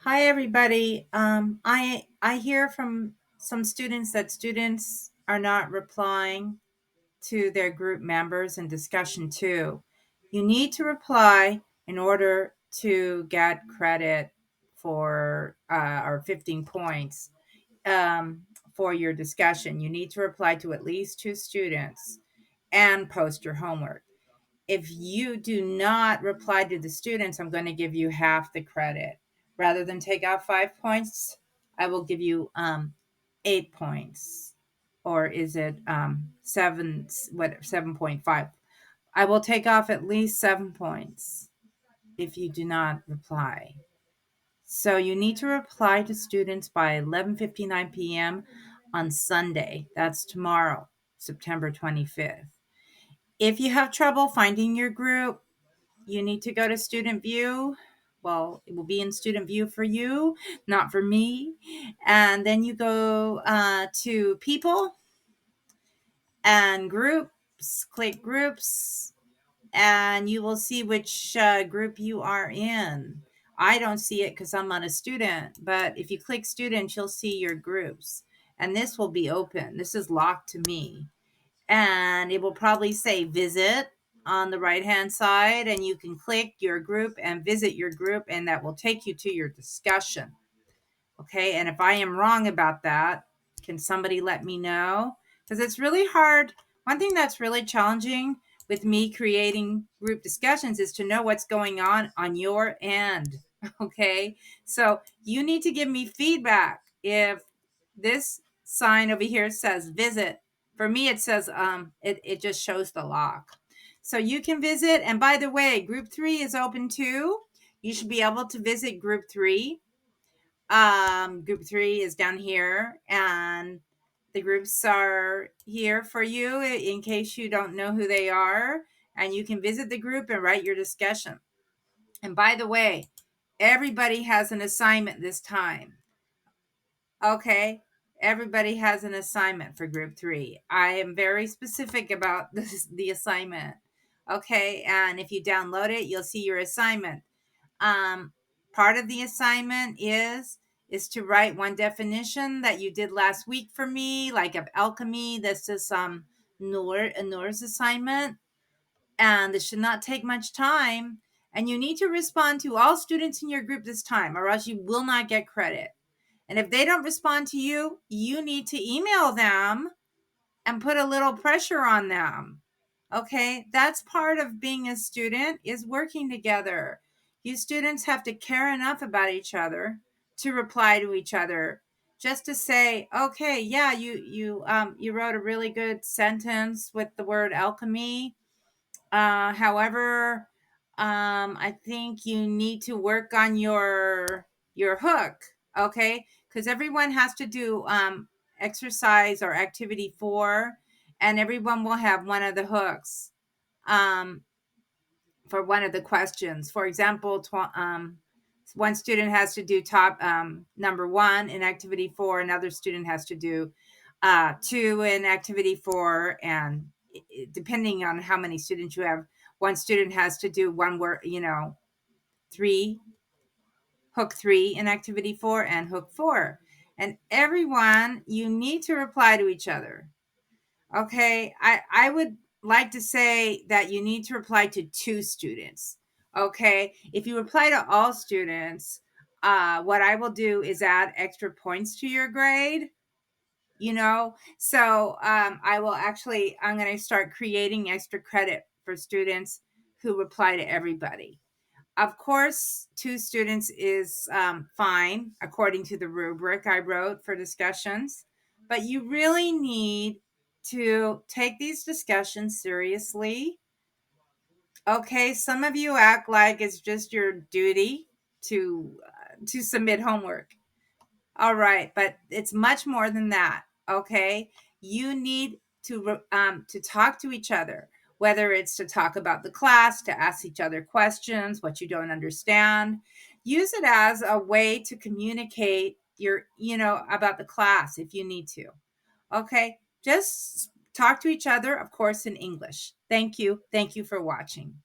Hi, everybody. I hear from some students that students are not replying to their group members in discussion two. You need to reply in order to get credit for or 15 points for your discussion. You need to reply to at least two students and post your homework. If you do not reply to the students, I'm going to give you half the credit. Rather than take out 5 points, I will give you 8 points. Or is it 7.5? I will take off at least 7 points if you do not reply. So you need to reply to students by 11:59 p.m. on Sunday. That's tomorrow, September 25th. If you have trouble finding your group, you need to go to student view. Well, it will be in student view for you, not for me. And then you go to people and groups, click groups, and you will see which group you are in. I don't see it because I'm not a student, but if you click students, you'll see your groups. And this will be open. This is locked to me, and it will probably say visit on the right hand side, and you can click your group and visit your group, and that will take you to your discussion. Okay, and if I am wrong about that, can somebody let me know? Because it's really hard. One thing that's really challenging with me creating group discussions is to know what's going on your end. Okay, so you need to give me feedback. If this sign over here says visit, for me it says it just shows the lock. So you can visit, and by the way, group 3 is open too. You should be able to visit group 3. Group 3 is down here, and the groups are here for you in case you don't know who they are, and you can visit the group and write your discussion. And by the way, everybody has an assignment this time. Okay, everybody has an assignment for group 3. I am very specific about the assignment. Okay, and if you download it, you'll see your assignment. Um, Part of the assignment is to write one definition that you did last week for me, like of alchemy. This is Noor's assignment, and this should not take much time. And you need to respond to all students in your group this time, or else you will not get credit. And if they don't respond to you, you need to email them and put a little pressure on them. Okay, that's part of being a student, is working together. You students have to care enough about each other to reply to each other, just to say, okay, yeah, you wrote a really good sentence with the word alchemy. However, I think you need to work on your hook. Okay, because everyone has to do exercise or activity 4, and everyone will have one of the hooks um, for one of the questions. For example, one student has to do top number 1 in activity 4. Another student has to do 2 in activity 4, and depending on how many students you have, one student has to do one word, 3, hook 3 in activity 4 and hook 4. And everyone, you need to reply to each other. Okay, I would like to say that you need to reply to 2 students. Okay, if you reply to all students, what I will do is add extra points to your grade. So I'm going to start creating extra credit for students who reply to everybody. Of course, 2 students is fine according to the rubric I wrote for discussions, but you really need to take these discussions seriously. Okay, some of you act like it's just your duty to submit homework. All right, but it's much more than that. Okay, you need to talk to each other, whether it's to talk about the class, to ask each other questions, what you don't understand. Use it as a way to communicate about the class if you need to. Okay, just talk to each other, of course, in English. Thank you. Thank you for watching.